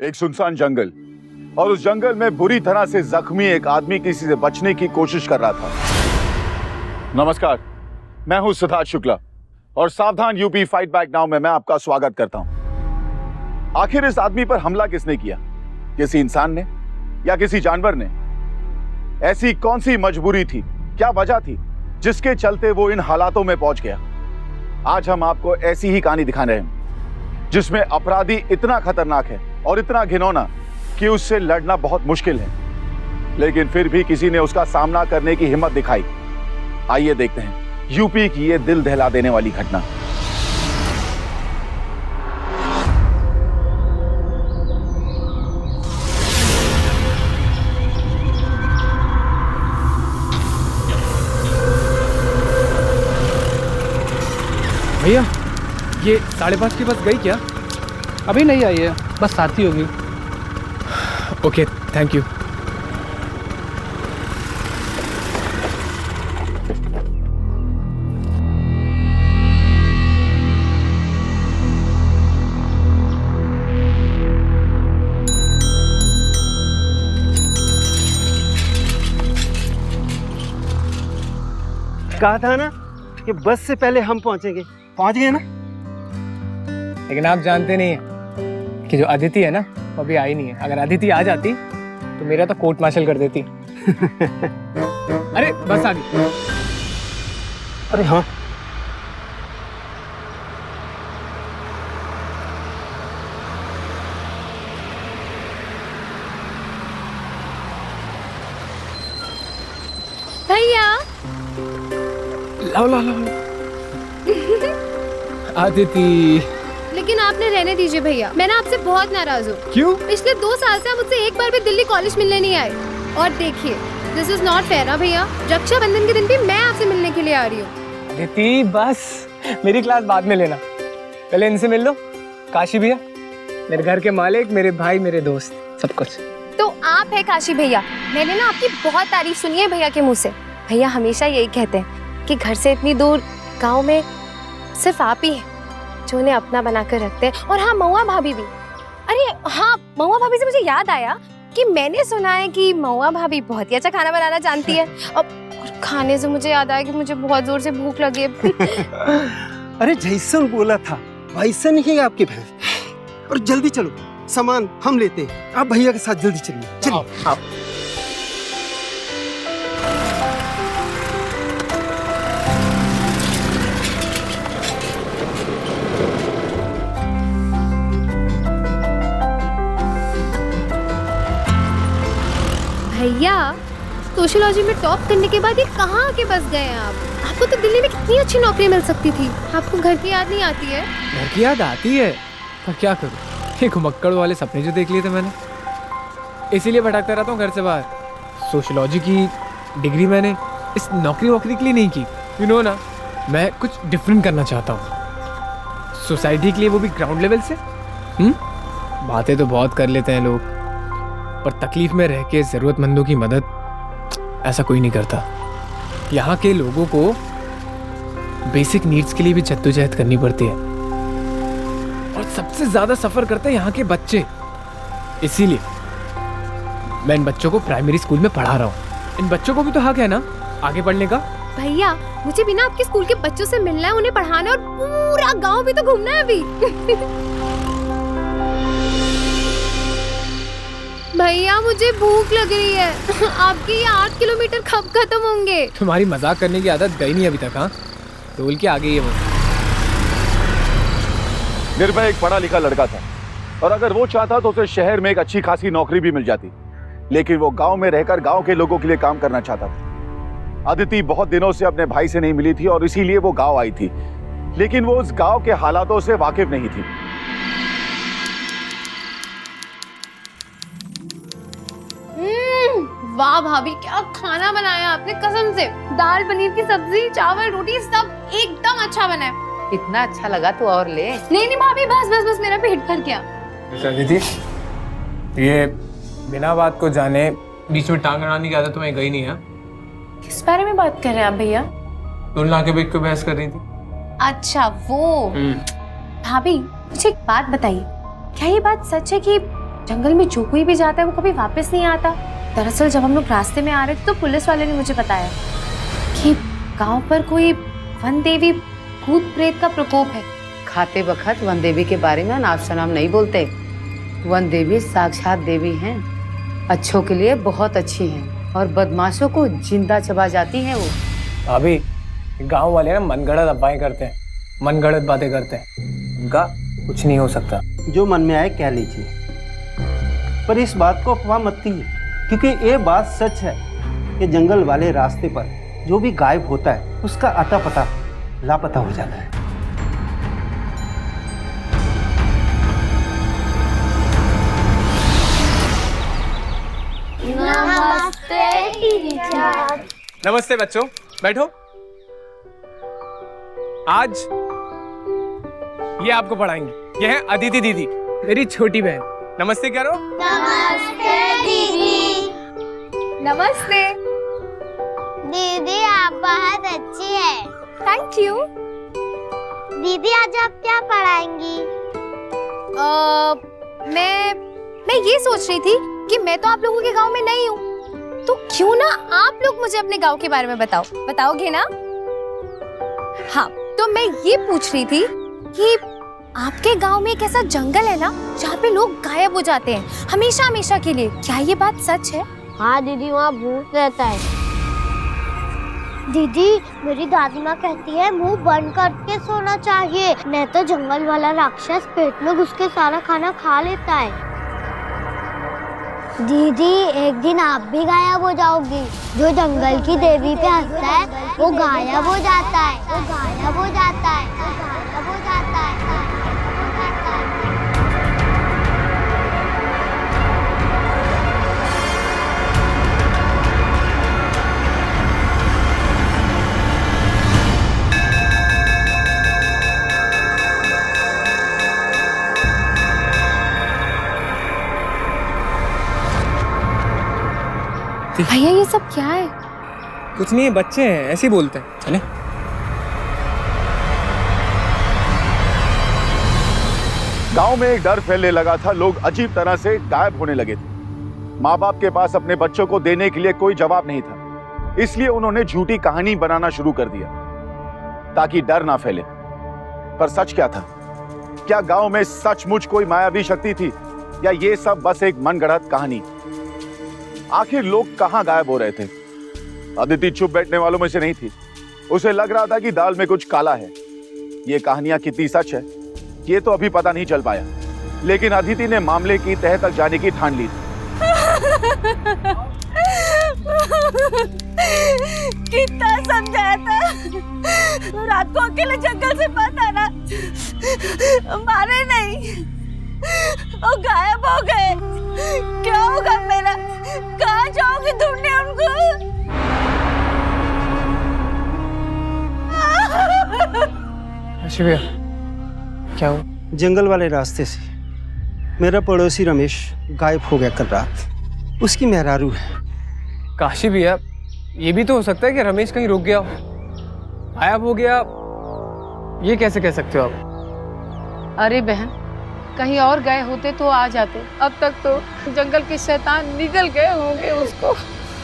एक सुनसान जंगल, और उस जंगल में बुरी तरह से जख्मी एक आदमी किसी से बचने की कोशिश कर रहा था। नमस्कार, मैं हूं सिद्धार्थ शुक्ला और सावधान यूपी फाइट बैक नाउ में मैं आपका स्वागत करता हूं। आखिर इस आदमी पर हमला किसने किया? किसी इंसान ने या किसी जानवर ने? ऐसी कौन सी मजबूरी थी, क्या वजह थी जिसके चलते वो इन हालातों में पहुंच गया? आज हम आपको ऐसी ही कहानी दिखा रहे हैं जिसमें अपराधी इतना खतरनाक है और इतना घिनौना कि उससे लड़ना बहुत मुश्किल है, लेकिन फिर भी किसी ने उसका सामना करने की हिम्मत दिखाई। आइए देखते हैं यूपी की ये दिल दहला देने वाली घटना। भैया, ये 5:30 की बस गई क्या? अभी नहीं आई है, बस आती होगी। Okay, thank you. कहा था ना कि बस से पहले हम पहुंचेंगे। पहुंच गए ना? लेकिन आप जानते नहीं हैं कि जो अदिति है ना, वो अभी आई नहीं है। अगर अदिति आ जाती तो मेरा तो कोर्ट मार्शल कर देती। अरे बस आ गई। अरे हाँ, भैया। लाओ लाओ लाओ। अदिति। लेकिन आपने रहने दीजिए भैया, मैं ना आपसे बहुत नाराज हूँ। क्यों? पिछले 2 साल से आप मुझसे एक बार भी दिल्ली कॉलेज मिलने नहीं आए। और देखिए, दिस इज नॉट फेयर ना भैया। रक्षाबंधन के दिन भी मैं आपसे मिलने के लिए आ रही हूँ। अदिति बस, मेरी क्लास बाद में लेना, पहले इनसे मिल लो। काशी भैया, मेरे घर के मालिक, मेरे भाई, मेरे दोस्त, सब कुछ। तो आप है काशी भैया। मैंने ना आपकी बहुत तारीफ सुनी है भैया के मुँह से। भैया हमेशा यही कहते हैं कि घर से इतनी दूर गाँव में सिर्फ आप ही है जो उन्हें अपना बनाकर रखते हैं। और हाँ, महुआ भाभी भी। अरे हाँ, महुआ भाभी से मुझे याद आया कि मैंने सुना है कि महुआ भाभी बहुत ही अच्छा खाना बनाना जानती है। और खाने से मुझे याद आया कि मुझे बहुत जोर से भूख लगी है। अरे जैसन बोला था वैसन ही है आपकी बहन। और जल्दी चलो, सामान हम लेते हैं। आप भैया के साथ जल्दी चलिए। चलिए आप। भैया, सोशियोलॉजी में टॉप करने के बाद ये कहाँ आके बस गए हैं आप? आपको तो दिल्ली में कितनी अच्छी नौकरी मिल सकती थी। आपको घर की याद नहीं आती है? घर की याद आती है, पर क्या करूँ, ये घुमक्कड़ वाले सपने जो देख लिए थे मैंने, इसीलिए भटकता रहता हूँ घर से बाहर। सोशियोलॉजी की डिग्री मैंने इस नौकरी वोकरी के लिए नहीं की, यू नो ना। मैं कुछ डिफरेंट करना चाहता हूँ सोसाइटी के लिए, वो भी ग्राउंड लेवल से। बातें तो बहुत कर लेते हैं लोग, पर तकलीफ में रह के ज़रूरतमंदों की मदद ऐसा कोई नहीं करता। यहाँ के लोगों को बेसिक नीड्स के लिए भी जद्दोजहद करनी पड़ती है, और सबसे ज़्यादा सफ़र करते हैं यहाँ के बच्चे। इसीलिए मैं इन बच्चों को प्राइमरी स्कूल में पढ़ा रहा हूँ। इन बच्चों को भी तो हक है ना आगे पढ़ने का। भैया, मुझे भी ना आपके स्कूल के बच्चों से मिलना है, उन्हें पढ़ाना है, और पूरा गाँव भी तो घूमना है अभी। भैया, मुझे भूख लग रही है। आपके ये 8 किलोमीटर कब खत्म होंगे? तुम्हारी मजाक करने की आदत गई नहीं अभी तक। हाँ, टोल के आगे ही है वो। निर्भय एक पढ़ा लिखा लड़का था, और अगर वो चाहता तो उसे शहर में एक अच्छी खासी नौकरी भी मिल जाती, लेकिन वो गांव में रहकर गांव के लोगों के लिए काम करना चाहता था। अदिति बहुत दिनों से अपने भाई से नहीं मिली थी और इसीलिए वो गांव आई थी, लेकिन वो उस गांव के हालातों से वाकिफ नहीं थी। वाह भाभी, क्या खाना बनाया आपने कसम से। दाल, पनीर की सब्जी, चावल, रोटी सब एकदम अच्छा बना है। इतना अच्छा लगा तो और ले। नहीं भाभी, बस बस बस, मेरा पेट भर गया। दीदी, ये बिना बात को जाने बीच में टांग अड़ाने की आदत तुम्हें गई नहीं है? किस बारे में बात कर रहे हैं आप भैया? तुलना के बीच को बहस कर रही थी। अच्छा वो। भाभी, मुझे एक बात बताइए, क्या ये बात सच है कि जंगल में जो कोई भी जाता है वो कभी वापस नहीं आता। दरअसल जब हम लोग रास्ते में आ रहे थे तो पुलिस वाले ने मुझे बताया कि गांव पर कोई वन देवी भूत प्रेत का प्रकोप है। खाते वक्त वन देवी के बारे में नाम शनाम नहीं बोलते। वन देवी साक्षात देवी हैं, अच्छों के लिए बहुत अच्छी हैं और बदमाशों को जिंदा चबा जाती हैं वो। भाभी, गांव वाले ना मनगढ़ंत अफवाहें करते हैं, मनगढ़ंत बातें करते हैं। उनका कुछ नहीं हो सकता। जो मन में आए कह लीजिए, पर इस बात को अफवाह मत कीजिए, क्योंकि ये बात सच है कि जंगल वाले रास्ते पर जो भी गायब होता है उसका अता पता लापता हो जाता है। नमस्ते टीचर। नमस्ते बच्चों, बैठो। आज ये आपको पढ़ाएंगी। ये है अदिति दीदी, मेरी छोटी बहन। नमस्ते करो। नमस्ते दीदी। नमस्ते। दीदी आप बहुत अच्छी है। Thank you. दीदी आज आप क्या पढ़ाएंगी? मैं ये सोच रही थी कि मैं तो आप लोगों के गांव में नहीं हूँ, तो क्यों ना आप लोग मुझे अपने गांव के बारे में बताओगे ना? हाँ, तो मैं ये पूछ रही थी कि आपके गांव में एक ऐसा जंगल है ना जहाँ पे लोग गायब हो जाते हैं हमेशा हमेशा के लिए, क्या ये बात सच है? हाँ दीदी, वहाँ भूत रहता है। दीदी मेरी दादी माँ कहती है मुंह बंद करके सोना चाहिए, नहीं तो जंगल वाला राक्षस पेट में घुस के सारा खाना खा लेता है। दीदी एक दिन आप भी गायब हो जाओगी। जो जंगल की देवी पे हंसता है वो गायब हो जाता है, वो गायब हो जाता है, वो गायब हो जाता है, वो गायब हो जाता है। भैया ये सब क्या है? कुछ नहीं है, बच्चे हैं, ऐसे ही बोलते हैं। चले। गांव में एक डर फैलने लगा था। लोग अजीब तरह से गायब होने लगे थे। माँ बाप के पास अपने बच्चों को देने के लिए कोई जवाब नहीं था, इसलिए उन्होंने झूठी कहानी बनाना शुरू कर दिया ताकि डर ना फैले। पर सच क्या था? क्या गांव में सचमुच कोई मायावी शक्ति थी या ये सब बस एक मनगढ़ंत कहानी? आखिर लोग कहां गायब हो रहे थे? अदिति चुप बैठने वालों में से नहीं थी। उसे लग रहा था कि दाल में कुछ काला है। ये कहानियां कितनी सच है ये तो अभी पता नहीं चल पाया, लेकिन अदिति ने मामले की तह तक जाने की ठान ली थी। कितना समझाया था, रात को अकेले जंगल से मत आना, मारे नहीं, वो गायब हो गए। क्या होगा मेरा? कहाँ जाओगी ढूंढने उनको? अच्छा भैया, क्या हुआ? जंगल वाले रास्ते से मेरा पड़ोसी रमेश गायब हो गया कल रात। उसकी मेहरारू है। काशी भैया, ये भी तो हो सकता है कि रमेश कहीं रुक गया हो, गायब हो गया। ये कैसे कह सकते हो आप? अरे बहन, कहीं और गए होते तो आ जाते। अब तक तो जंगल के शैतान निगल गए होंगे उसको।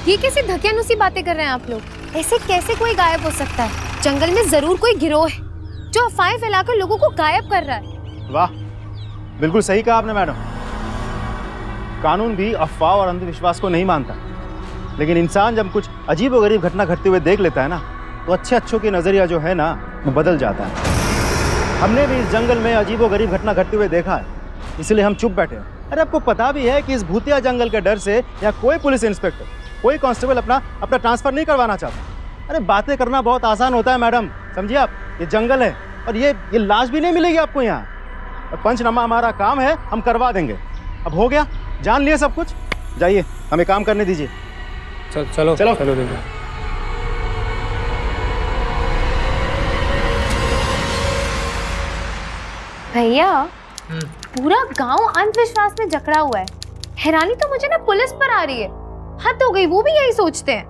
ये कैसे धकियानुसी बातें कर रहे हैं आप लोग? ऐसे कैसे कोई गायब हो सकता है? जंगल में जरूर कोई गिरोह है जो अफवाहें फैलाकर लोगों को गायब कर रहा है। वाह, बिल्कुल सही कहा आपने मैडम। कानून भी अफवाह और अंधविश्वास को नहीं मानता, लेकिन इंसान जब कुछ अजीबोगरीब घटना घटते हुए देख लेता है ना, तो अच्छों की नजरिया जो है ना वो बदल जाता है। हमने भी इस जंगल में अजीबोगरीब घटना घटते हुए देखा है, इसलिए हम चुप बैठे हैं। अरे आपको पता भी है कि इस भूतिया जंगल के डर से यहाँ कोई पुलिस इंस्पेक्टर, कोई कांस्टेबल अपना ट्रांसफर नहीं करवाना चाहता। अरे बातें करना बहुत आसान होता है मैडम, समझिए आप। ये जंगल है और ये लाश भी नहीं मिलेगी आपको यहाँ। और पंचनामा हमारा काम है, हम करवा देंगे। अब हो गया, जान लिए सब कुछ। जाइए, हमें काम करने दीजिए। चलो चलो चलो देखो। भैया, पूरा गांव अंधविश्वास में जकड़ा हुआ है। हैरानी तो मुझे ना पुलिस पर आ रही है। हद हो गई, वो भी यही सोचते हैं।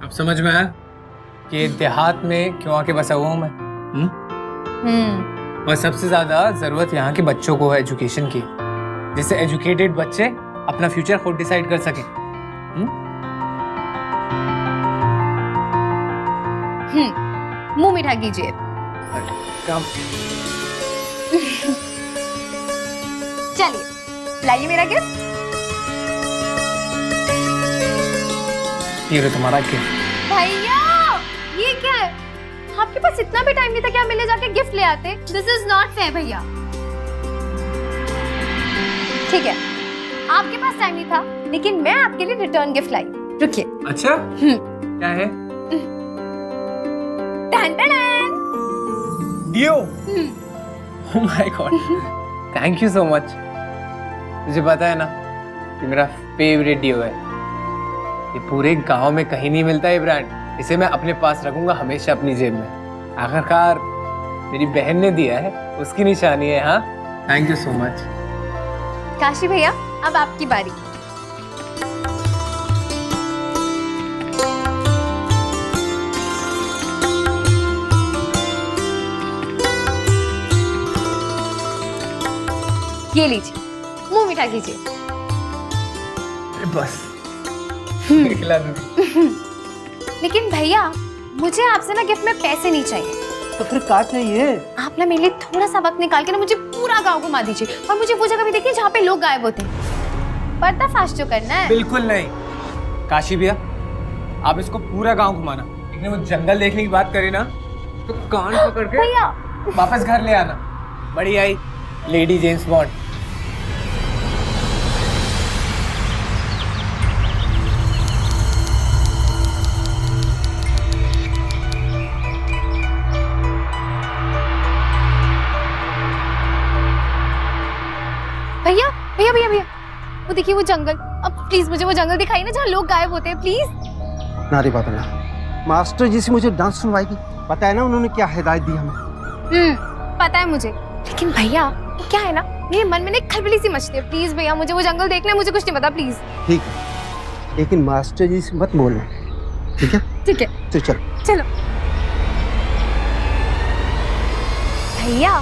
अब समझ में आया कि देहात में क्यों आके बसा हुआ हूँ मैं। और सबसे ज्यादा जरूरत यहाँ के बच्चों को है एजुकेशन की। जिससे एजुकेटेड बच्चे अपना फ्यूचर खुद डिसाइड कर सके। मुंह मीठा कीजिए। काम चलिए लाइए मेरा गिफ्ट। ये लो तुम्हारा गिफ्ट। भैया ये क्या है? आपके पास इतना भी टाइम नहीं था कि आप मिलने जाके गिफ्ट ले आते? दिस इज नॉट फेयर भैया। ठीक है, आपके पास टाइम नहीं था, लेकिन मैं आपके लिए रिटर्न गिफ्ट लाई। रुकिए। अच्छा क्या है? टन टन डियो। Oh my God, thank you so much. मुझे पता है ना कि मेरा फेवरेट डियो है। ये पूरे गांव में कहीं नहीं मिलता ये ब्रांड। इसे मैं अपने पास रखूंगा हमेशा अपनी जेब में। आखिरकार मेरी बहन ने दिया है, उसकी निशानी है। हाँ, thank you so much. Kashi भैया, अब आपकी बारी। ये लीजिए, मुंह मीठा कीजिए। बस खिला दूंगी। लेकिन भैया, मुझे आपसे ना गिफ्ट में पैसे नहीं चाहिए। तो फिर क्या चाहिए? आप ना मेरे लिए थोड़ा सा वक्त निकाल के ना मुझे पूरा गांव घुमा दीजिए, और मुझे वो जगह भी देखिए जहाँ पे लोग गायब होते हैं। पर्दाफाश जो करना है। बिल्कुल नहीं काशी भैया, आप इसको पूरा गांव घुमाना, लेकिन वो जंगल देखने की बात करे ना तो कान पकड़ के भैया वापस घर ले आना। बड़ी आई लेडी जेम्स बॉन्ड। भैया भैया भैया भैया, वो देखिए वो जंगल। अब प्लीज मुझे वो जंगल दिखाइए ना जहाँ लोग गायब होते हैं, प्लीज। ना रे बाबला, मास्टर जी से मुझे डांस सुनवाएगी। पता है ना उन्होंने क्या हिदायत दी हमें? पता है मुझे, लेकिन भैया वो क्या है ना, मेरे मन में ना एक खलबली सी मचती है। प्लीज भैया, मुझे वो जंगल देखना है, मुझे कुछ नहीं पता, प्लीज। ठीक है, लेकिन मास्टर जी से मत बोलना, ठीक है? ठीक है, तो चल। चलो। भैया,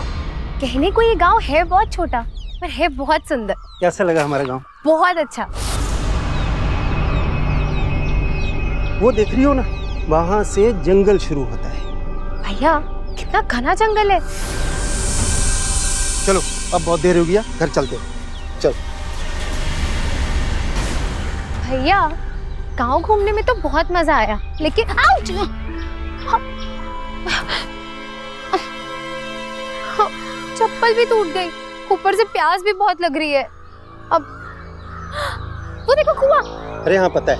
कहने को ये गांव है बहुत छोटा, पर है बहुत सुंदर। कैसा लगा हमारा गांव? बहुत अच्छा। वो देख रही हो ना, वहां से जंगल शुरू होता है। भैया कितना घना जंगल है। चलो, अब बहुत देर हो गया, घर चलते हैं। चल। भैया गांव घूमने में तो बहुत मजा आया, लेकिन आउच! चप्पल भी टूट गई, ऊपर से प्यास भी बहुत लग रही है। अब वो देखो कुआं। अरे हाँ पता है,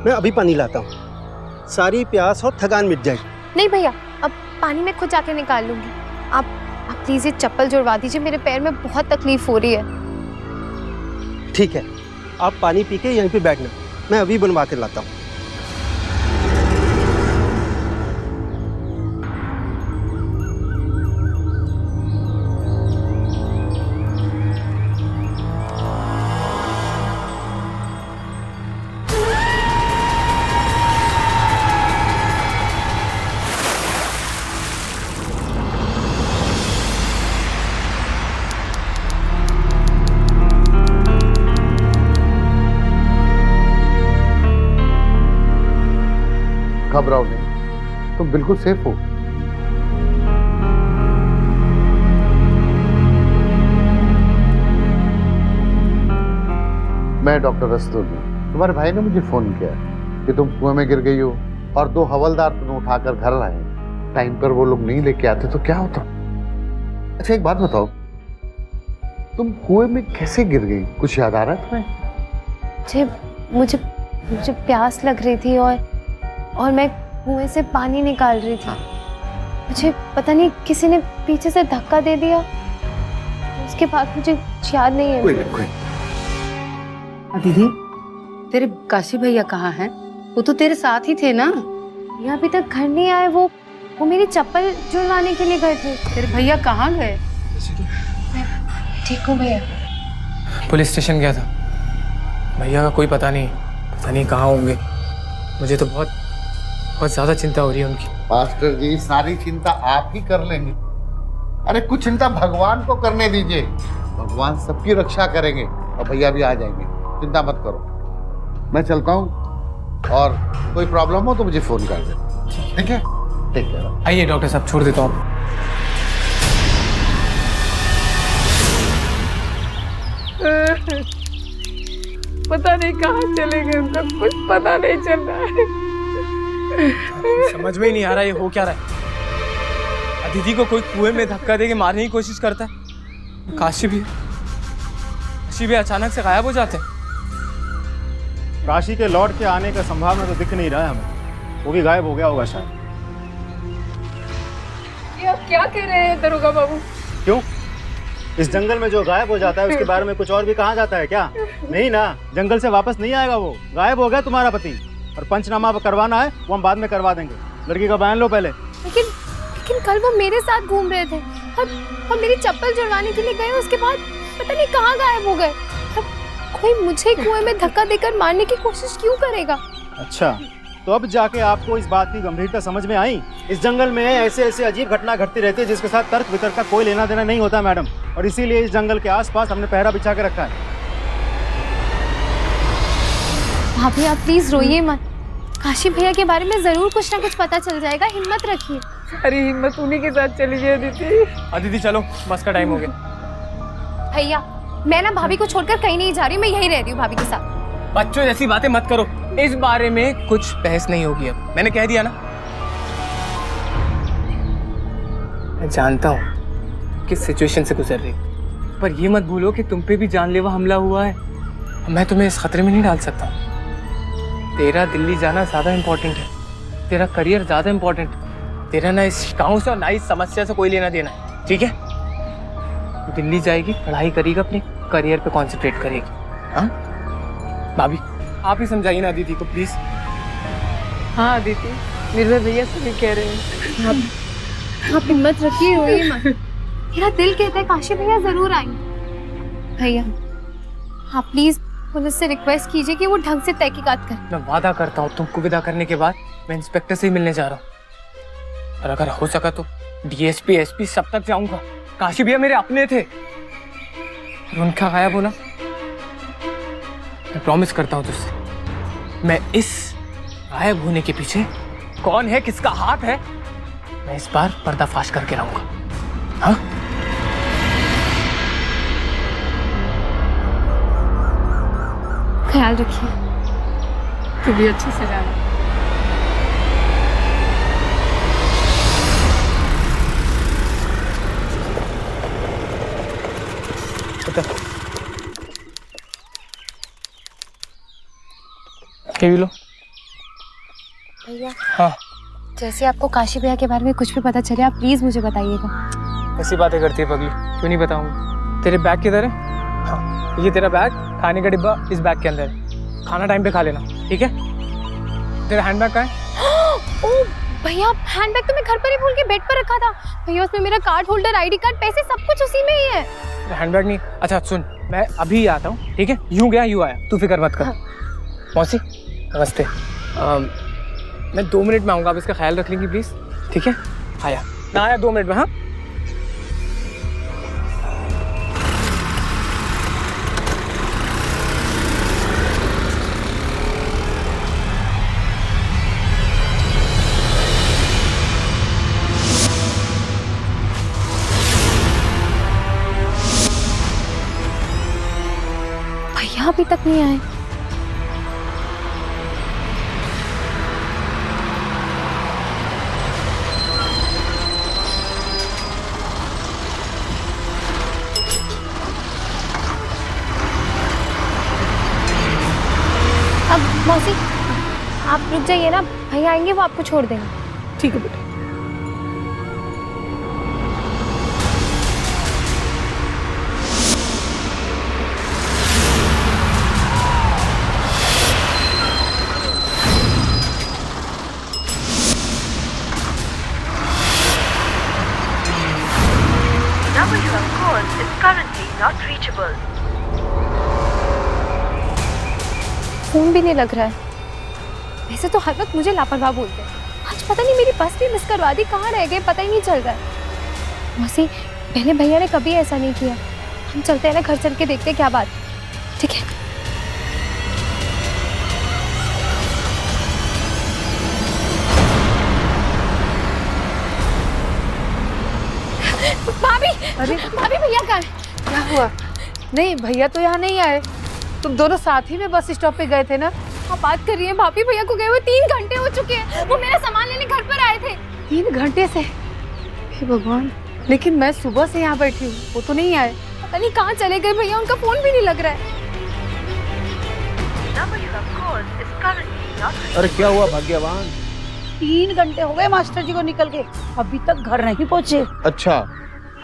मैं अभी पानी लाता हूँ, सारी प्यास और थकान मिट जाएगी। नहीं भैया, अब पानी में खुद जाके निकाल लूंगी। आप प्लीज ये चप्पल जुड़वा दीजिए, मेरे पैर में बहुत तकलीफ हो रही है। ठीक है, आप पानी पी के यहीं पे बैठना, मैं अभी बनवा के लाता हूँ। घबराओ नहीं, तुम बिल्कुल सेफ हो। मैं डॉक्टर रस्तोगी हूँ। तुम्हारे भाई ने मुझे फोन किया कि तुम कुएं में गिर गई हो और 2 हवलदार तुम्हें उठाकर घर लाए। टाइम पर वो लोग नहीं लेके आते तो क्या होता? अच्छा एक बात बताओ, तुम कुएं में कैसे गिर गई? कुछ याद आ रहा है तुम्हें? मुझे प्यास लग रही थी और मैं कुएं से पानी निकाल रही थी। मुझे पता नहीं किसी ने पीछे से धक्का दे दिया, उसके बाद मुझे याद नहीं है। कोई। दीदी, तेरे काशी भैया कहाँ हैं? वो तो तेरे साथ ही थे ना। ये अभी तक घर नहीं आए। वो मेरी चप्पल जुड़वाने के लिए गए थे। तेरे भैया कहाँ गए? ठीक हूँ भैया। पुलिस स्टेशन गया था। भैया का कोई पता नहीं कहाँ होंगे। मुझे तो बहुत ज्यादा चिंता हो रही है उनकी। मास्टर जी, सारी चिंता आप ही कर लेंगे। अरे कुछ चिंता भगवान को करने दीजिए, भगवान सबकी रक्षा करेंगे और भैया भी आ जाएंगे, चिंता मत करो। मैं चलता हूँ और कोई प्रॉब्लम हो तो मुझे फोन कर देना, ठीक है? ठीक है, आइए डॉक्टर साहब, छोड़ देता हूँ। पता नहीं कहाँ चले गए, उनका कुछ पता नहीं चल रहा है। समझ में ही नहीं आ रहा ये हो क्या रहा है। अदिति को कोई कुएं में धक्का देके मारने की कोशिश करता है। काशी भी अचानक से गायब हो जाते हैं। काशी के लौट के आने का संभावना तो दिख नहीं रहा है हमें, वो भी गायब हो गया होगा शायद। ये आप क्या कह रहे हैं दरोगा बाबू? क्यों? इस जंगल में जो गायब हो जाता है उसके बारे में कुछ और भी कहा जाता है क्या? नहीं ना, जंगल से वापस नहीं आएगा वो। गायब हो गया तुम्हारा पति, और पंचनामा करवाना है वो हम बाद में करवा देंगे। लड़की का बयान लो पहले। लेकिन कल वो मेरे साथ घूम रहे थे और मेरी चप्पल जुड़वाने के लिए गए, उसके बाद पता नहीं कहाँ गायब हो गए। अब कोई मुझे कुएं में धक्का देकर मारने की कोशिश क्यों करेगा? अच्छा, तो अब जाके आपको इस बात की गंभीरता समझ में आई? इस जंगल में ऐसे ऐसे अजीब घटना घटती रहती है जिसके साथ तर्क वितर्क का कोई लेना देना नहीं होता मैडम, और इसीलिए इस जंगल के आसपास हमने पहरा बिछा के रखा है। भाभी आप प्लीज रोइए मत, काशी भैया के बारे में जरूर कुछ ना कुछ पता चल जाएगा, हिम्मत रखिए। अरे हिम्मत उन्हीं के साथ चली गई अदिति। अदिति चलो, बस का टाइम हो गया। भैया मैं ना भाभी को छोड़कर कहीं नहीं जा रही, मैं यहीं रहती हूँ भाभी के साथ। बच्चों जैसी बातें मत करो, इस बारे में कुछ बहस नहीं होगी। अब मैंने कह दिया ना। मैं जानता हूँ किस सिचुएशन से गुजर रही, पर ये मत भूलो कि तुम पे भी जानलेवा हमला हुआ है। मैं तुम्हें इस खतरे में नहीं डाल सकता। तेरा दिल्ली जाना ज्यादा इम्पोर्टेंट है, तेरा करियर ज्यादा इम्पोर्टेंट है। तेरा ना इस गाँव से और ना इस समस्या से कोई लेना देना है, ठीक है? दिल्ली जाएगी, पढ़ाई करेगी, अपने करियर पे कंसंट्रेट करेगी। हाँ भाभी, आप ही समझाइए ना दीदी को प्लीज। हाँ अदिति, निर्भय भैया सभी कह रहे हैं। आप हिम्मत रखिए, रोइए मत। मेरा दिल कहता है काशी भैया जरूर आएंगे। भैया आप प्लीज पुलिस से रिक्वेस्ट कीजिए कि वो ढंग से तहकीकात करें। मैं वादा करता हूँ तुमको विदा करने के बाद मैं इंस्पेक्टर से ही मिलने जा रहा हूँ, और अगर हो सका तो डीएसपी एसपी सब तक जाऊंगा। काशी भैया मेरे अपने थे, और उनका गायब होना, मैं प्रॉमिस करता हूँ तुझसे, मैं इस गायब होने के पीछे कौन है, किसका हाथ है, मैं इस बार पर्दाफाश करके रहूंगा। हाँ ख्याल रखिए। तू भी अच्छे से जाना। लो भैया हाँ, जैसे आपको काशी भैया के बारे में कुछ भी पता चले आप प्लीज मुझे बताइएगा। ऐसी बातें करती है पगली, क्यों नहीं बताऊंगा। तेरे बैग किधर है? हाँ, ये तेरा बैग, खाने का डिब्बा इस बैग के अंदर है। खाना टाइम पे खा लेना, ठीक है? तेरा हैंडबैग कहाँ है? ओ भैया, हैंडबैग तो मैं घर पर ही भूल के बेड पर रखा था भैया। उसमें मेरा कार्ड होल्डर, आईडी कार्ड, पैसे सब कुछ उसी में ही है। हैंडबैग नहीं? अच्छा सुन, मैं अभी आता हूँ, ठीक है? यूं गया यूं आया, तू फिक्र मत कर। हाँ। मौसी नमस्ते, मैं 2 मिनट में आऊँगा, आप इसका ख्याल रख लेंगी प्लीज, ठीक है? आया ना आया 2 मिनट में। हाँ भैया अभी तक नहीं आए। अब मौसी आप रुक जाइए ना, भैया आएंगे वो आपको छोड़ देंगे। ठीक है बेटा। number you have called is currently not reachable. Phone भी नहीं लग रहा है। वैसे तो हर वक्त मुझे लापरवाह बोलते हैं, आज पता नहीं मेरी बस भी मिस करवा दी, कहाँ रह गए पता ही नहीं चल रहा है। मौसी पहले भैया ने कभी ऐसा नहीं किया, हम चलते हैं ना, घर चल के देखते हैं क्या बात, ठीक है? भाभी, अरे भाभी भैया कहाँ हैं? क्या हुआ? नहीं, भैया तो यहाँ नहीं आए। तुम दोनों साथ ही में बस स्टॉप पे गए थे ना? आप बात कर रही हैं? भाभी भैया को गए हुए 3 घंटे हो चुके हैं। वो मेरा सामान लेने घर पर आए थे। 3 घंटे से? हे भगवान, लेकिन मैं सुबह से यहाँ बैठी हूँ, वो तो नहीं आए। पता नहीं कहाँ चले गए भैया, उनका फोन भी नहीं लग रहा है। Number you have called is currently not reachable. अरे क्या हुआ भाग्यवान? 3 घंटे हो गए मास्टर जी को निकल के, अभी तक घर नहीं पहुंचे। अच्छा,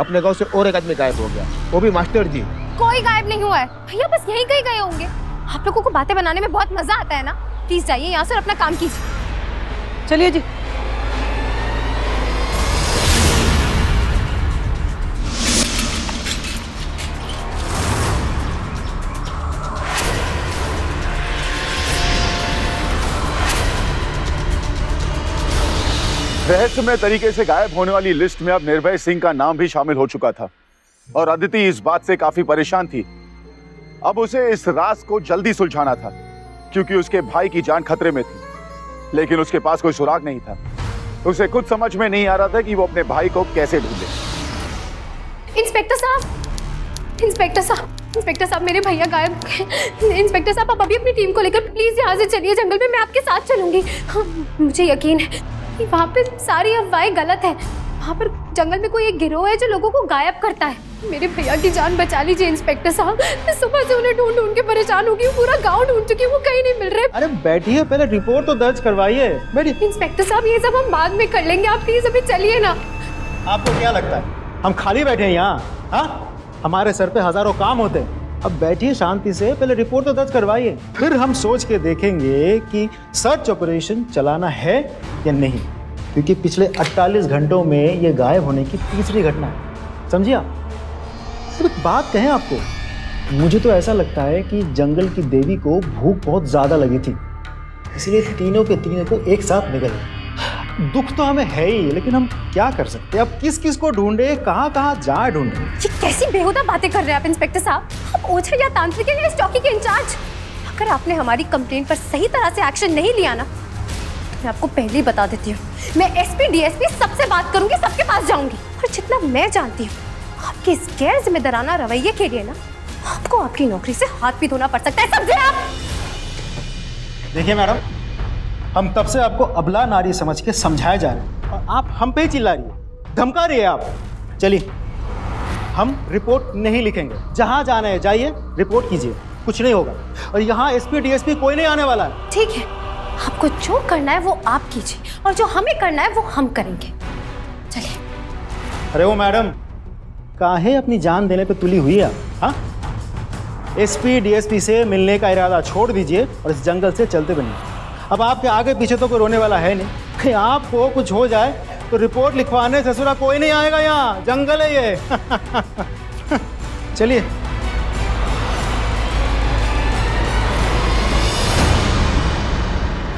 अपने गांव से और एक आदमी गायब हो गया, वो भी मास्टर जी। कोई गायब नहीं हुआ है भैया, बस यहीं कहीं गए होंगे। आप लोगों को बातें बनाने में बहुत मजा आता है ना। प्लीज जाइए यहाँ से और अपना काम कीजिए। चलिए जी। रहस्यमय तरीके से गायब होने वाली लिस्ट में अब निर्भय सिंह का नाम भी शामिल हो चुका था और अदिति इस बात से काफी परेशान थी। अब उसे इस राज को जल्दी सुलझाना था क्योंकि उसके भाई की जान खतरे में थी, लेकिन उसके पास कोई सुराग नहीं था। उसे खुद समझ में नहीं आ रहा था कि वो अपने भाई को कैसे ढूंढे। इंस्पेक्टर साहब, इंस्पेक्टर साहब, इंस्पेक्टर साहब, मेरे भैया गायब हो गए। इंस्पेक्टर साहब, आप अभी अपनी टीम को लेकर प्लीज यहाँ से चलिए। जंगल में मैं आपके साथ चलूंगी। मुझे यकीन है कि वहाँ पे सारी अफवाहें गलत है। वहाँ पर जंगल में कोई एक गिरोह है जो लोगों को गायब करता है। मेरे भैया की जान बचा लीजिए इंस्पेक्टर साहब। मैं सुबह से उन्हें ढूंढ ढूंढ के परेशान हो गई हूँ, पूरा गांव ढूंढ चुकी हूँ, वो कहीं नहीं मिल रहे। अरे बैठिए, पहले रिपोर्ट तो दर्ज करवाइए। बैठिए। इंस्पेक्टर साहब, ये सब हम बाद में कर लेंगे, आप प्लीज अभी चलिए ना। आपको क्या लगता है हम खाली बैठे हैं यहाँ? हाँ, हमारे सर पे हजारों काम होते हैं। अब बैठिए शांति से, पहले रिपोर्ट तो दर्ज करवाइए, फिर हम सोच के देखेंगे कि सर्च ऑपरेशन चलाना है या नहीं, क्योंकि पिछले 48 घंटों में ये गायब होने की तीसरी घटना है। समझिए आप? तो एक बात कहें आपको, मुझे तो ऐसा लगता है कि जंगल की देवी को भूख बहुत ज्यादा लगी थी, इसलिए तीनों के तीनों को एक साथ निकले। दुख तो हमें है ही, लेकिन हम क्या कर सकते हैं? अब किस किस को ढूंढे, कहाँ कहाँ जाए ढूंढे? ये कैसी बेहुदा बातें कर रहे हैं आप इंस्पेक्टर साहब? आप ओझा या तांत्रिक हैं या इस चौकी के इंचार्ज? अगर आपने हमारी कंप्लेंट पर सही तरह से एक्शन नहीं लिया ना, तो मैं आपको पहले ही बता देती हूँ, मैं एसपी डीएसपी सबसे बात करूंगी, सबके पास जाऊंगी। और जितना मैं जानती हूँ, आपके इस गैर जिम्मेदाराना रवैये के लिए ना आपको आपकी नौकरी से हाथ भी धोना पड़ सकता है, समझे आप? देखिए मैडम, हम तब से आपको अबला नारी समझ के समझाया जा रहे हैं और आप हम पे ही चिल्ला रही है, धमका रही है आप। चलिए, हम रिपोर्ट नहीं लिखेंगे, जहां जाना है जाइए, रिपोर्ट कीजिए, कुछ नहीं होगा। और यहाँ एसपी डीएसपी कोई नहीं आने वाला है। ठीक है, आपको जो करना है वो आप कीजिए और जो हमें करना है वो हम करेंगे। चलिए। अरे वो मैडम, काहे अपनी जान देने पे तुली हुई है आप? हाँ, एसपी डीएसपी से मिलने का इरादा छोड़ दीजिए और इस जंगल से चलते बनिए। अब आपके आगे पीछे तो कोई रोने वाला है नहीं, कहीं आपको कुछ हो जाए तो रिपोर्ट लिखवाने ससुरा कोई नहीं आएगा, यहाँ जंगल है ये। चलिए।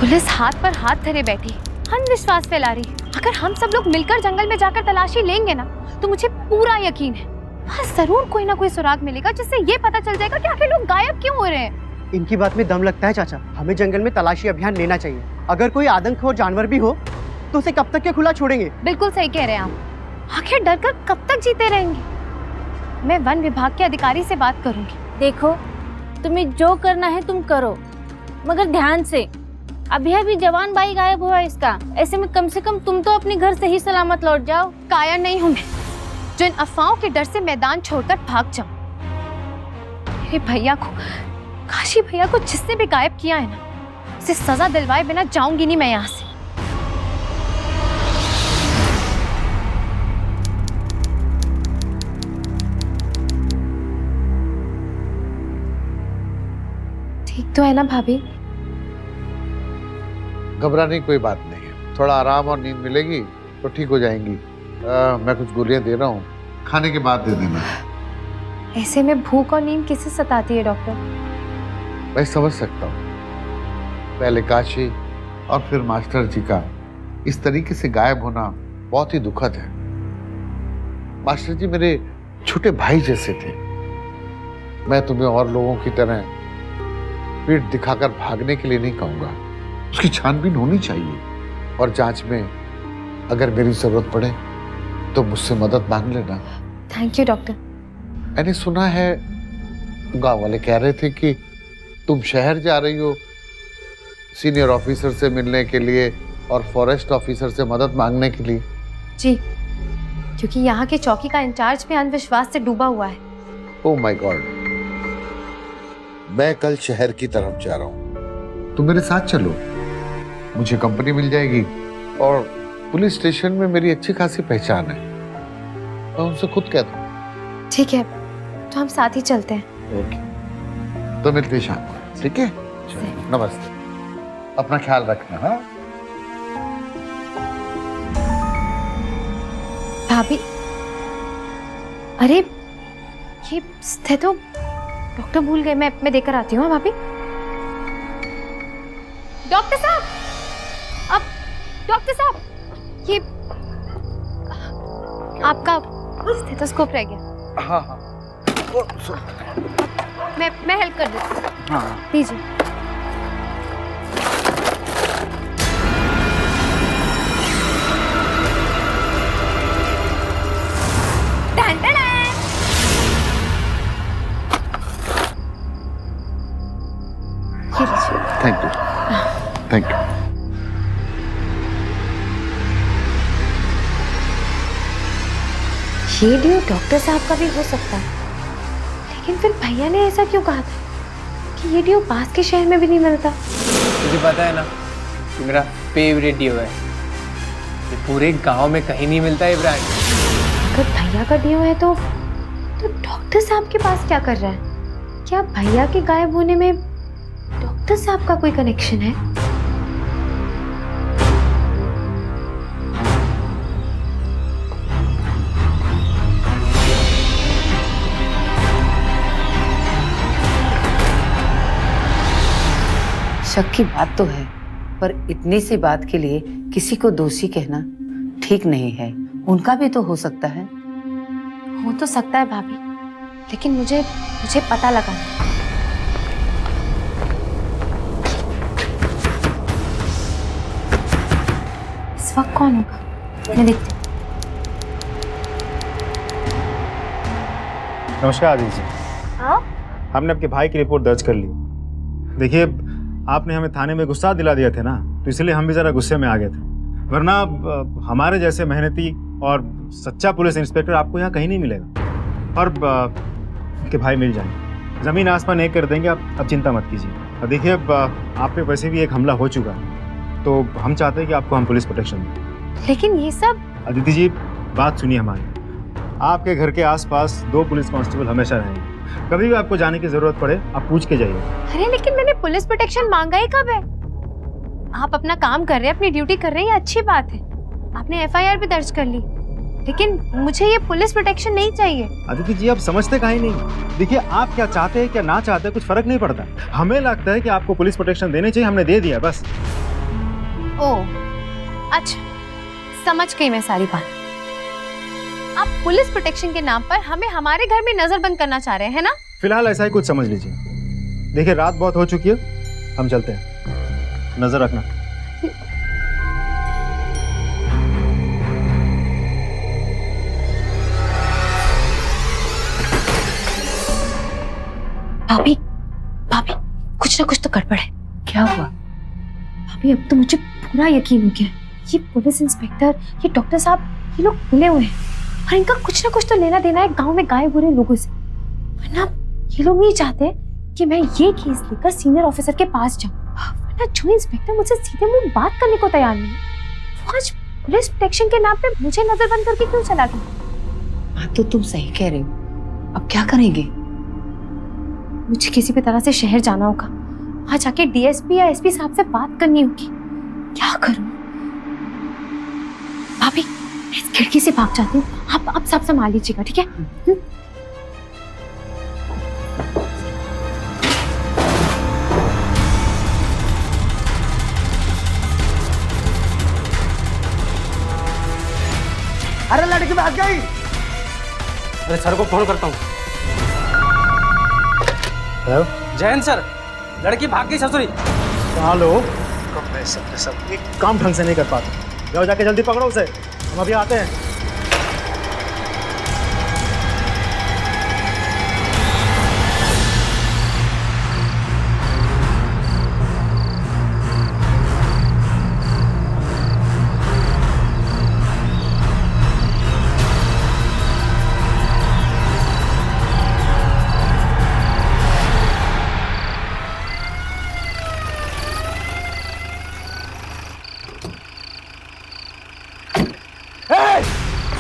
पुलिस हाथ पर हाथ धरे बैठी, अंधविश्वास फैला रही। अगर हम सब लोग मिलकर जंगल में जाकर तलाशी लेंगे ना, तो मुझे पूरा यकीन है वहाँ जरूर कोई ना कोई सुराग मिलेगा, जिससे ये पता चल जाएगा कि आखिर लोग गायब क्यों हो रहे हैं। इनकी बात में दम लगता है चाचा, हमें जंगल में तलाशी अभियान लेना चाहिए। अगर कोई आदमखोर जानवर भी हो तो उसे कब तक के खुला छोड़ेंगे? बिल्कुल सही कह रहे हैं आप। आखिर डरकर कब तक जीते रहेंगे? मैं वन विभाग के अधिकारी से बात करूंगी। देखो, तुम्हें जो करना है तुम करो, मगर ध्यान से। अभी अभी जवान भाई गायब हुआ इसका, ऐसे में कम से कम तुम तो अपने घर सही सलामत लौट जाओ। कायर नहीं हूं मैं जो इन अफवाहों के डर से मैदान छोड़कर भाग जाऊं। मेरे भैया को, काशी भैया को जिसने भी गायब किया है ना, उसे सजा दिलवाए बिना जाऊंगी नहीं मैं यहाँ से। ठीक तो है ना भाभी? घबराने की कोई बात नहीं है, थोड़ा आराम और नींद मिलेगी तो ठीक हो जाएंगी। मैं कुछ गोलियां दे रहा हूँ, खाने के बाद दे देना। ऐसे में भूख और नींद किसे सताती है डॉक्टर? मैं समझ सकता हूँ, पहले काशी और फिर मास्टर जी का इस तरीके से गायब होना बहुत ही दुखद है। मास्टर जी मेरे छोटे भाई जैसे थे, मैं तुम्हें और लोगों की तरह पीठ दिखाकर भागने के लिए नहीं कहूंगा। उसकी छानबीन होनी चाहिए और जांच में अगर मेरी जरूरत पड़े तो मुझसे मदद मांग लेना। Thank you doctor. मैंने सुना है गांव वाले कह रहे थे कि तुम शहर जा रही हो सीनियर ऑफिसर से मिलने के लिए और फॉरेस्ट ऑफिसर से मदद मांगने के लिए। जी, क्योंकि यहाँ के चौकी का इंचार्ज भी अंधविश्वास से डूबा हुआ है। ओह माय गॉड, मैं कल शहर की तरफ जा रहा हूँ, तुम मेरे साथ चलो, मुझे कंपनी मिल जाएगी और पुलिस स्टेशन में मेरी अच्छी खासी पहचान है, मैं उनसे खुद कह दूँ। ठीक है, तो हम साथ ही चलते हैं। ओके, तो मिलते हैं शाम को, ठीक है? चलो, नमस्ते, अपना ख्याल रखना। हाँ भाभी, अरे ये स्टेथो डॉक्टर भूल गए, मैं देकर आती हूँ। भाभी, डॉक्टर साहब, अब डॉक्टर साहब, ये आपका स्टेथोस्कोप रह गया। हाँ हाँ, मैं हेल्प कर देती हूँ। हाँ दीजिए। Thank you, thank you. ये ड्यू डॉक्टर साहब का भी हो सकता है, लेकिन फिर भैया ने ऐसा क्यों कहा था कि ये ड्यू पास के शहर में भी नहीं मिलता? मुझे पता है ना कि मेरा फेवरेट ड्यू है, ये पूरे गांव में कहीं नहीं मिलता है ब्रांड। अगर भैया का ड्यू है तो डॉक्टर साहब के पास क्या कर रहा है? क्या भैया के गायब होने में डॉक्टर साहब का कोई कनेक्शन है? शक की बात तो है, पर इतनी सी बात के लिए किसी को दोषी कहना ठीक नहीं है। उनका भी तो हो सकता है। हो तो सकता है भाभी, लेकिन मुझे पता लगा। इस वक्त कौन होगा, मैं देखती हूँ। नमस्कार आदित्य जी। हाँ? हमने आपके भाई की रिपोर्ट दर्ज कर ली। देखिए, आपने हमें थाने में गुस्सा दिला दिया था ना, तो इसलिए हम भी जरा गुस्से में आ गए थे, वरना हमारे जैसे मेहनती और सच्चा पुलिस इंस्पेक्टर आपको यहाँ कहीं नहीं मिलेगा। और आपके भाई मिल जाएंगे, जमीन आसमान एक कर देंगे। आप अब चिंता मत कीजिए। और देखिए, आप पे वैसे भी एक हमला हो चुका है, तो हम चाहते हैं कि आपको हम पुलिस प्रोटेक्शन दें। लेकिन ये सब, अदिति जी बात सुनिए हमारी। आपके घर के आसपास 2 पुलिस कांस्टेबल हमेशा रहेंगे, कभी भी आपको जाने की जरूरत पड़े आप पूछ के जाइए। अरे लेकिन मैंने पुलिस प्रोटेक्शन मांगा ही कब है? आप अपना काम कर रहे हैं, अपनी ड्यूटी कर रहे हैं, ये अच्छी बात है। आपने FIR भी दर्ज कर ली, लेकिन मुझे ये पुलिस प्रोटेक्शन नहीं चाहिए। अदिति जी, आप समझते काहे नहीं? देखिए, आप क्या चाहते हैं क्या ना चाहते हैं कुछ फर्क नहीं पड़ता। हमें लगता है कि आपको पुलिस प्रोटेक्शन देने चाहिए, हमने दे दिया बस। ओह अच्छा, समझ गई मैं सारी बात। आप पुलिस प्रोटेक्शन के नाम पर हमें हमारे घर में नजरबंद करना चाह रहे हैं ना? फिलहाल ऐसा ही कुछ समझ लीजिए। देखिए, रात बहुत हो चुकी है, हम चलते हैं, नजर रखना। भाभी, भाभी, कुछ ना कुछ तो गड़बड़ है। क्या हुआ? भाभी, अब तो मुझे पूरा यकीन हो गया, ये पुलिस इंस्पेक्टर, ये डॉक्टर साहब, ये लोग मिले हुए हैं और इनका कुछ ना कुछ तो लेना देना है गांव में गायब हो रहे लोगों से। वरना ये लोग नहीं चाहते कि मैं ये केस लेकर सीनियर ऑफिसर के पास जाऊं, वरना जो इंस्पेक्टर मुझसे सीधे मुंह बात करने को तैयार नहीं, वो आज पुलिस प्रोटेक्शन के नाम पे मुझे नजरबंद करके क्यों चला गया? बात तो तुम सही कह रहे हो, अब क्या करेंगे? मुझे किसी भी तरह से शहर जाना होगा, वहां जाके DSP या SP साहब से बात करनी होगी। क्या करूं? भाभी, मैं इस खिड़की से भाग जाती हूँ, आप सब संभाल लीजिएगा, ठीक है? अरे लड़की भाग गई। अरे सर को फोन करता हूँ। हेलो, जैन सर, लड़की भाग गई ससुरी। कहाँ लोग? कब मैं सब एक काम ढंग से नहीं कर पाते। जाओ जाके जल्दी पकड़ो उसे, हम अभी आते हैं।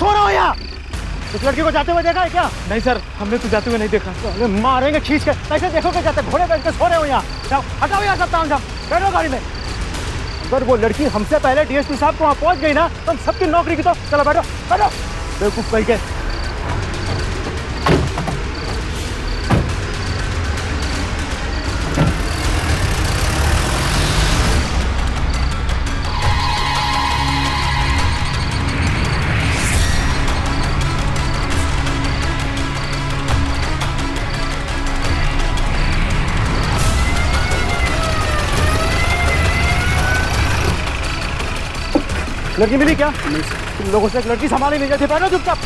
सो रहा हो यहाँ? उस लड़की को जाते हुए देखा है क्या? नहीं सर, हमने तो जाते हुए नहीं देखा। अरे मारेंगे खींच के। कैसे देखोगे जाते? घोड़े बैठ के सो रहे हो यहाँ? जाओ हटाओ यहाँ सब तामझाम, बैठो गाड़ी में। अगर वो लड़की हमसे पहले डीएसपी साहब को वहाँ पहुँच गई ना तो हम सबकी नौकरी की तो। चलो बैठो बैठो, बेवकूफ कहीं के। लड़की मिली क्या? तुम लोगों से एक लड़की संभाली नहीं जाती। बैठो चुपचाप।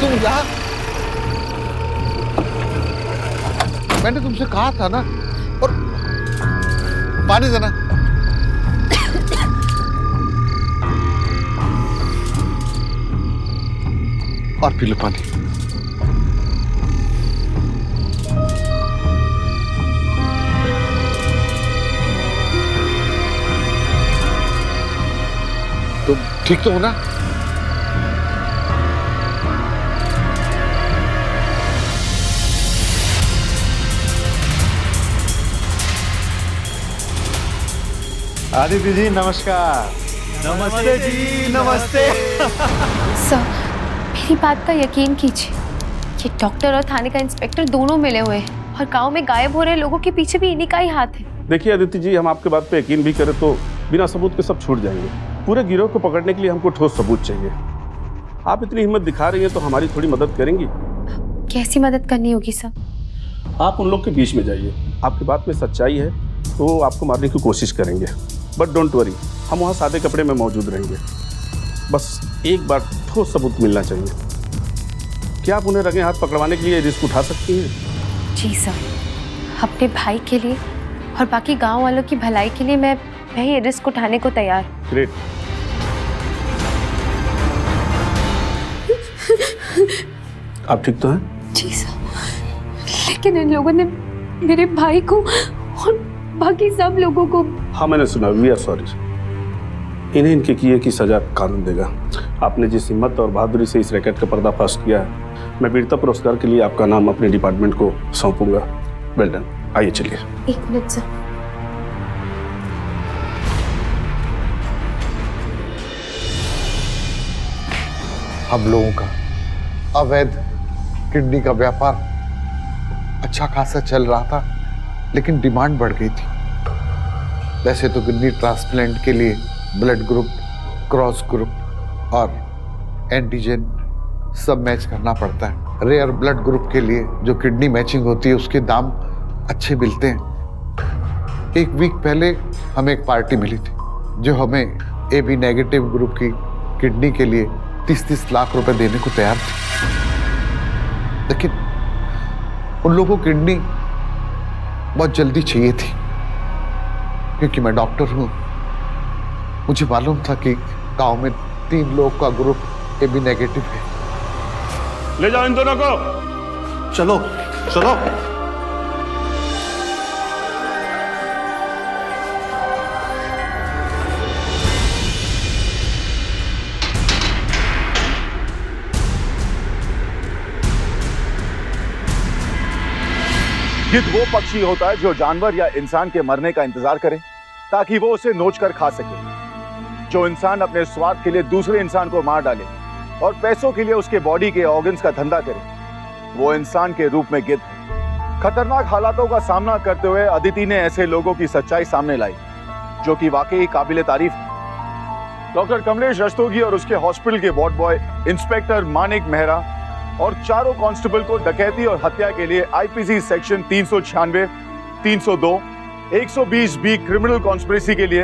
तुम यहाँ, मैंने तुमसे कहा था ना। और पानी देना। और पी लो पानी। तुम ठीक तो हो ना? आदित्य जी नमस्कार। नमस्ते जी, नमस्ते। सर, मेरी बात का यकीन कीजिए, ये डॉक्टर और थाने का इंस्पेक्टर दोनों मिले हुए हैं और गांव में गायब हो रहे लोगों के पीछे भी इन्हीं का ही हाथ है। देखिए आदित्य जी, हम आपके बात पे यकीन भी करें तो बिना सबूत के सब छूट जाएंगे। पूरे गिरोह को पकड़ने के लिए हमको ठोस सबूत चाहिए। आप इतनी हिम्मत दिखा रही हैं तो हमारी थोड़ी मदद करेंगी? कैसी मदद करनी होगी सर? आप उन लोग के बीच में जाइए। आपकी बात में सच्चाई है तो आपको मारने की कोशिश करेंगे, बट डोंट वरी, हम वहाँ सादे कपड़े में मौजूद रहेंगे। बस एक बार ठोस सबूत मिलना चाहिए। क्या आप उन्हें रंगे हाथ पकड़वाने के लिए रिस्क उठा सकती हैं? जी सर, अपने भाई के लिए और बाकी गांव वालों की भलाई के लिए मैं ये रिस्क उठाने को तैयार। ग्रेट। आप ठीक तो हैं? जी सर, लेकिन इन लोगों ने मेरे भाई को और बाकी सब लोगों को। हाँ मैंने सुना, वी आर सॉरी। इन्हें इनके किए की सजा कानून देगा। आपने जिस हिम्मत और बहादुरी से इस रैकेट का पर्दाफाश किया है, मैं वीरता पुरस्कार के लिए आपका नाम अपने डिपार्टमेंट को सौंपूंगा। Well done. आइए चलिए। एक मिनट सर। हम लोगों का अवैध किडनी का व्यापार अच्छा खासा चल रहा था, लेकिन डिमांड बढ़ गई थी। वैसे तो किडनी ट्रांसप्लांट के लिए ब्लड ग्रुप, क्रॉस ग्रुप और एंटीजन सब मैच करना पड़ता है। रेयर ब्लड ग्रुप के लिए जो किडनी मैचिंग होती है उसके दाम अच्छे मिलते हैं। एक वीक पहले हमें एक पार्टी मिली थी जो हमें AB नेगेटिव ग्रुप की किडनी के लिए 30-30 लाख रुपए देने को तैयार थी, लेकिन उन लोगों को किडनी बहुत जल्दी चाहिए थी। क्योंकि मैं डॉक्टर हूं, मुझे मालूम था कि गांव में 3 लोग का ग्रुप AB नेगेटिव है। ले जाओ इन दोनों को। चलो चलो। गिद्ध वो पक्षी होता है जो जानवर या इंसान के मरने का इंतजार करे ताकि वो उसे नोच कर खा सके। जो इंसान अपने स्वार्थ के लिए दूसरे इंसान को मार डाले और पैसों के लिए उसके बॉडी के ऑर्गन्स का धंधा करे, वो इंसान के रूप में गिद्ध है। खतरनाक हालातों का सामना करते हुए अदिति ने ऐसे लोगों की सच्चाई सामने लाई जो कि वाकई काबिले तारीफ है। डॉक्टर कमलेश रस्तोगी और उसके हॉस्पिटल के ward boy inspector Manik Mehra और चारों कांस्टेबल को डकैती और हत्या के लिए IPC section 396, 302, 120 B criminal conspiracy के लिए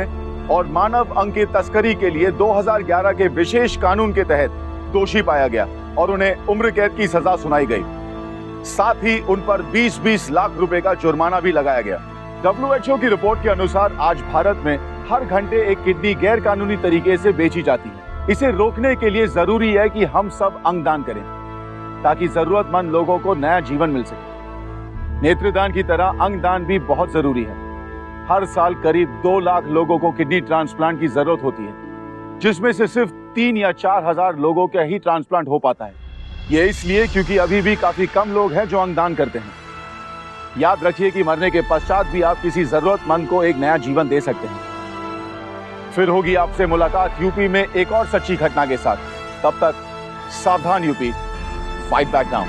और मानव अंग की तस्करी के लिए 2011 के विशेष कानून के तहत दोषी पाया गया और उन्हें उम्र कैद की सजा सुनाई गई। साथ ही उन पर 20-20 लाख रुपए का जुर्माना भी लगाया गया। WHO की रिपोर्ट के अनुसार आज भारत में हर घंटे एक किडनी गैर कानूनी तरीके से बेची जाती है। इसे रोकने के लिए जरूरी है कि हम सब अंगदान करें ताकि जरूरतमंद लोगों को नया जीवन मिल सके। नेत्रदान की तरह अंगदान भी बहुत जरूरी है। हर साल करीब 2 लाख लोगों को किडनी ट्रांसप्लांट की जरूरत होती है, जिसमें से सिर्फ 3 या 4 हजार लोगों का ही ट्रांसप्लांट हो पाता है। ये इसलिए क्योंकि अभी भी काफी कम लोग हैं जो अंगदान करते हैं। याद रखिए कि मरने के पश्चात भी आप किसी जरूरतमंद को एक नया जीवन दे सकते हैं। फिर होगी आपसे मुलाकात यूपी में एक और सच्ची घटना के साथ। तब तक सावधान यूपी, फाइट बैक नाउ।